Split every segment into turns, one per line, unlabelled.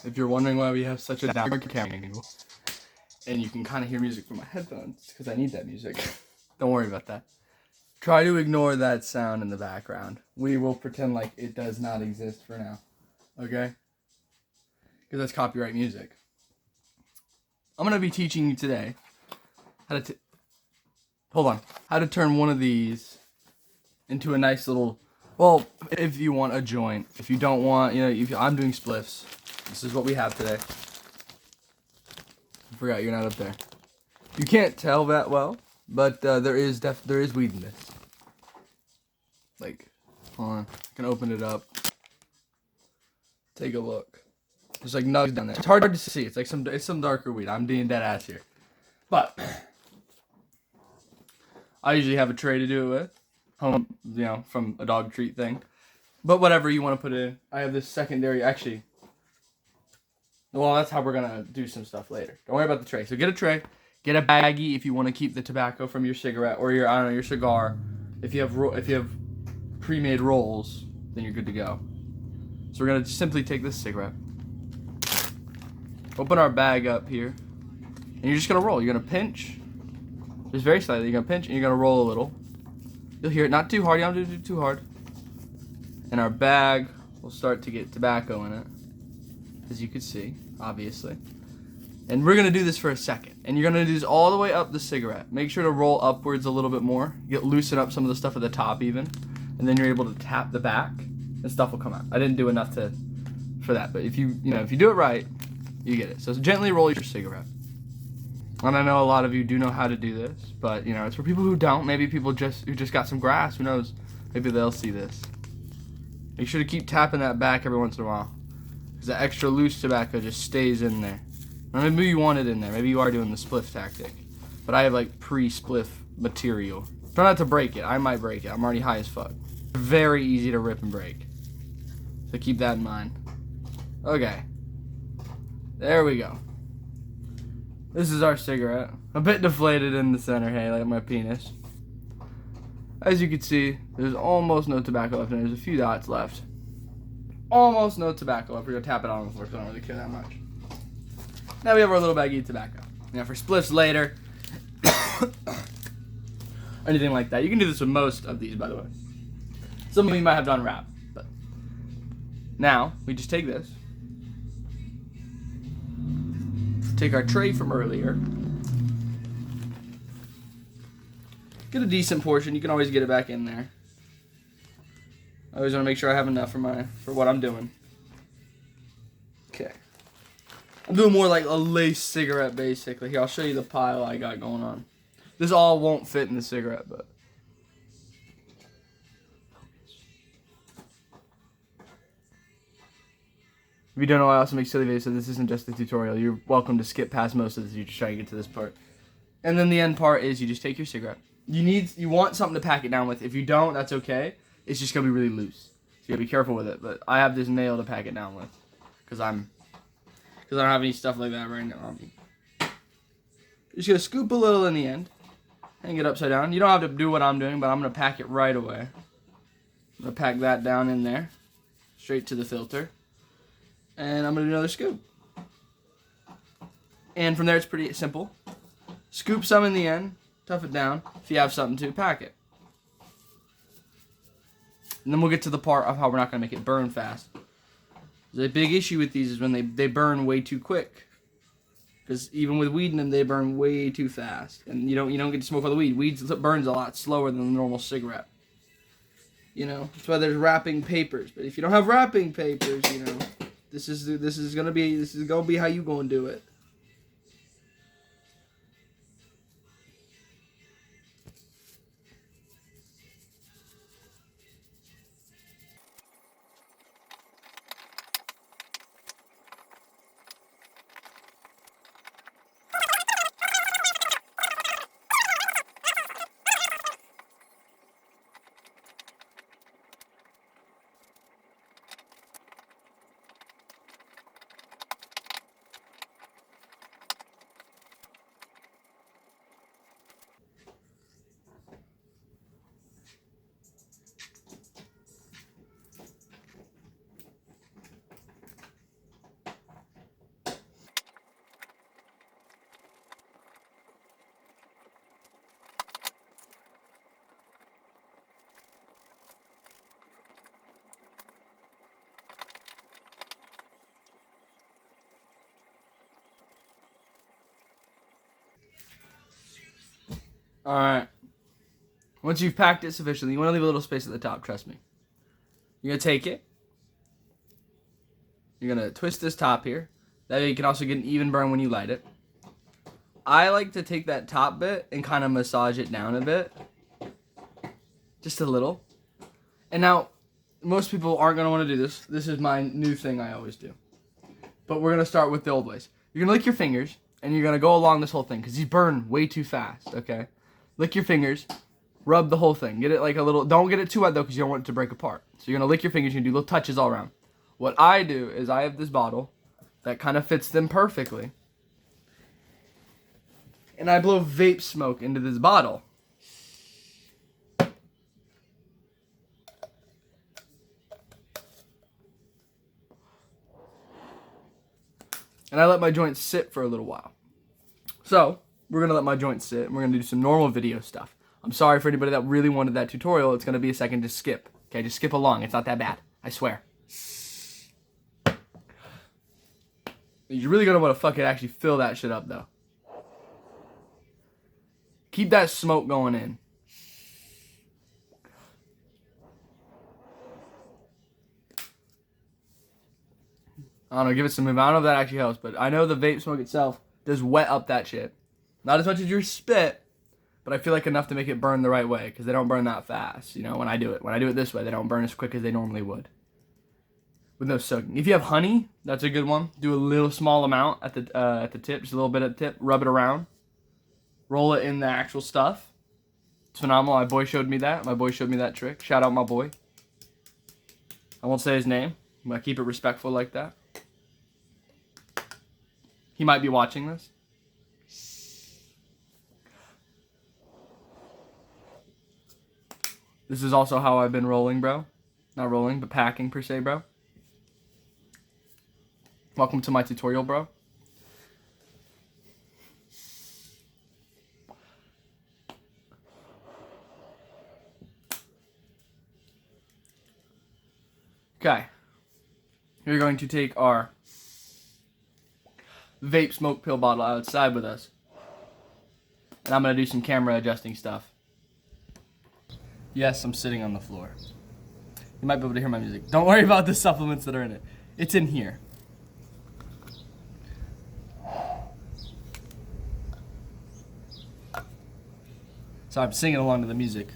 If you're wondering why we have such a dark camera angle, and you can kind of hear music from my headphones, because I need that music. Don't worry about that. Try to ignore that sound in the background. We will pretend like it does not exist for now. Okay? Because that's copyright music. I'm going to be teaching you today how to turn one of these into a nice little, well, if you want a joint. If you don't want, I'm doing spliffs. This is what we have today. I forgot you're not up there. You can't tell that well, but there is weed in this. Like, hold on, I can open it up. Take a look. There's like nugs down there. It's hard to see. It's like some darker weed. I'm being dead ass here, but I usually have a tray to do it with, from a dog treat thing. But whatever you want to put in, I have this secondary. Actually, well, that's how we're gonna do some stuff later. Don't worry about the tray. So get a tray, get a baggie if you want to keep the tobacco from your cigarette or your cigar. If you have pre-made rolls, then you're good to go. So we're gonna simply take this cigarette, open our bag up here, and you're just gonna roll. You're gonna pinch, just very slightly. You're gonna pinch and you're gonna roll a little. You'll hear it, not too hard. You don't have to do too hard. And our bag will start to get tobacco in it, as you can see, obviously. And we're gonna do this for a second, and you're gonna do this all the way up the cigarette. Make sure to roll upwards a little bit more. Loosen up some of the stuff at the top even, and then you're able to tap the back, and stuff will come out. I didn't do enough for that, but if you do it right, you get it. So gently roll your cigarette. And I know a lot of you do know how to do this, but it's for people who don't. Maybe people who just got some grass. Who knows? Maybe they'll see this. Make sure to keep tapping that back every once in a while, because the extra loose tobacco just stays in there. Now, maybe you want it in there. Maybe you are doing the spliff tactic, but I have like pre-spliff material. Try not to break it. I might break it. I'm already high as fuck. Very easy to rip and break. So keep that in mind. Okay. There we go. This is our cigarette. A bit deflated in the center, hey, like my penis. As you can see, there's almost no tobacco left, and there's a few dots left. Almost no tobacco left. We're gonna tap it on the floor, so I don't really care that much. Now we have our little baggie of tobacco. Now for spliffs later, anything like that. You can do this with most of these, by the way. Some of you might have done wrap, but now we just take this. Take our tray from earlier. Get a decent portion. You can always get it back in there. I always want to make sure I have enough for what I'm doing. Okay. I'm doing more like a lace cigarette, basically. Here, I'll show you the pile I got going on. This all won't fit in the cigarette, but if you don't know, I also make silly videos, so this isn't just a tutorial. You're welcome to skip past most of this. You just try to get to this part. And then the end part is you just take your cigarette. You want something to pack it down with. If you don't, that's okay. It's just going to be really loose. So you got to be careful with it. But I have this nail to pack it down with. Because I don't have any stuff like that right now on me. You're just going to scoop a little in the end. Hang it upside down. You don't have to do what I'm doing, but I'm going to pack it right away. I'm going to pack that down in there. Straight to the filter. And I'm going to do another scoop. And from there, it's pretty simple. Scoop some in the end. Tough it down. If you have something to, pack it. And then we'll get to the part of how we're not going to make it burn fast. The big issue with these is when they burn way too quick. Because even with weed in them, they burn way too fast. And you don't get to smoke all the weed. Weed burns a lot slower than a normal cigarette. That's why there's wrapping papers. But if you don't have wrapping papers, this is gonna be how you gonna do it. All right. Once you've packed it sufficiently, you want to leave a little space at the top, trust me. You're going to take it. You're going to twist this top here. That way you can also get an even burn when you light it. I like to take that top bit and kind of massage it down a bit. Just a little. And now, most people aren't going to want to do this. This is my new thing I always do. But we're going to start with the old ways. You're going to lick your fingers, and you're going to go along this whole thing, because these burn way too fast, okay? Lick your fingers, rub the whole thing. Get it like a little, don't get it too wet, though, because you don't want it to break apart. So you're going to lick your fingers, you're going to do little touches all around. What I do is I have this bottle that kind of fits them perfectly. And I blow vape smoke into this bottle. And I let my joint sit for a little while. So, we're going to let my joint sit, and we're going to do some normal video stuff. I'm sorry for anybody that really wanted that tutorial. It's going to be a second to skip. Okay, just skip along. It's not that bad. I swear. You're really going to want to fucking actually fill that shit up, though. Keep that smoke going in. I don't know, give it some move. I don't know if that actually helps, but I know the vape smoke itself does wet up that shit. Not as much as your spit, but I feel like enough to make it burn the right way, because they don't burn that fast, you know, when I do it. When I do it this way, they don't burn as quick as they normally would. With no soaking. If you have honey, that's a good one. Do a little small amount at the tip, just a little bit at the tip. Rub it around. Roll it in the actual stuff. It's phenomenal. My boy showed me that. My boy showed me that trick. Shout out my boy. I won't say his name. I'm going to keep it respectful like that. He might be watching this. This is also how I've been rolling, bro. Not rolling, but packing per se, bro. Welcome to my tutorial, bro. Okay. We're going to take our vape smoke pill bottle outside with us. And I'm going to do some camera adjusting stuff. Yes, I'm sitting on the floor. You might be able to hear my music. Don't worry about the supplements that are in it. It's in here. So I'm singing along to the music.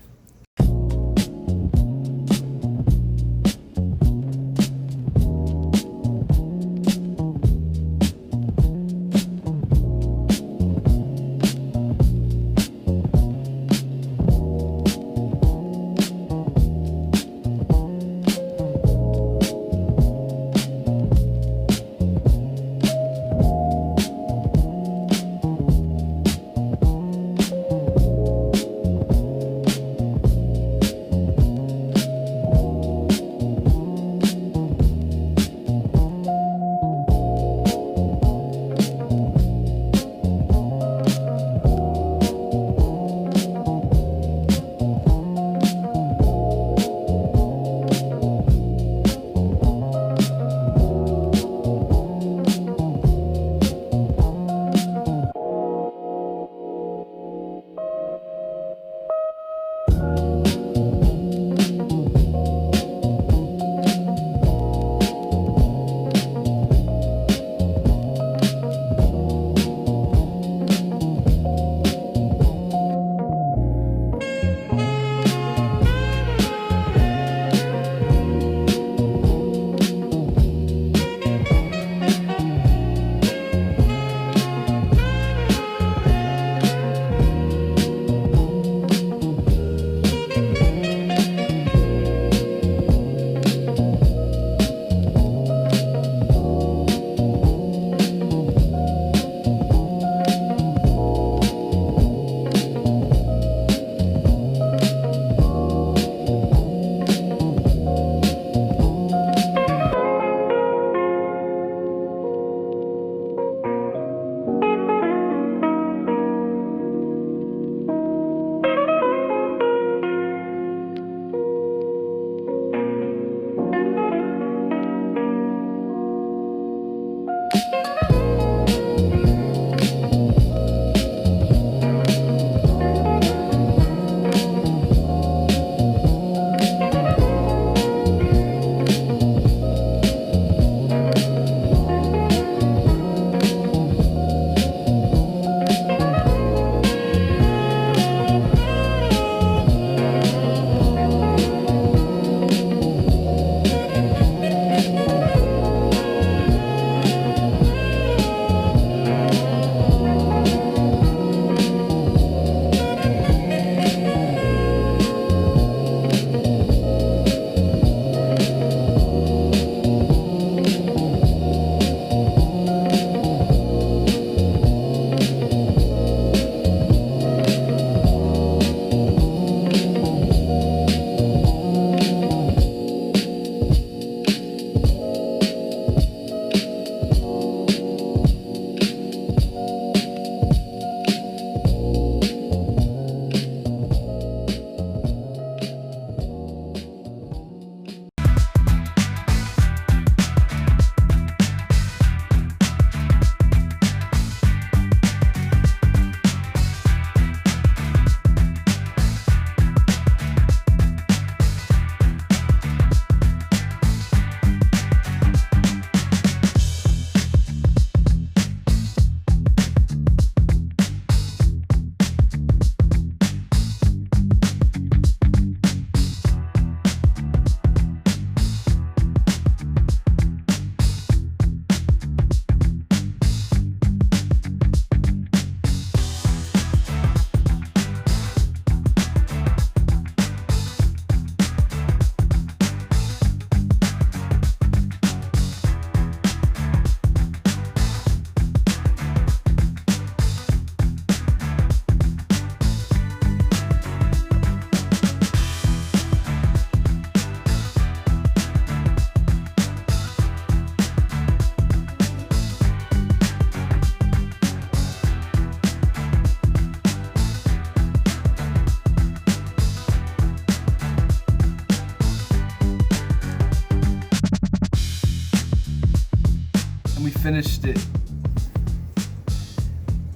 finished it.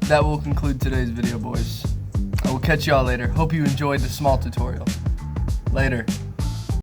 That will conclude today's video, boys. I will catch y'all later. Hope you enjoyed the small tutorial. Later.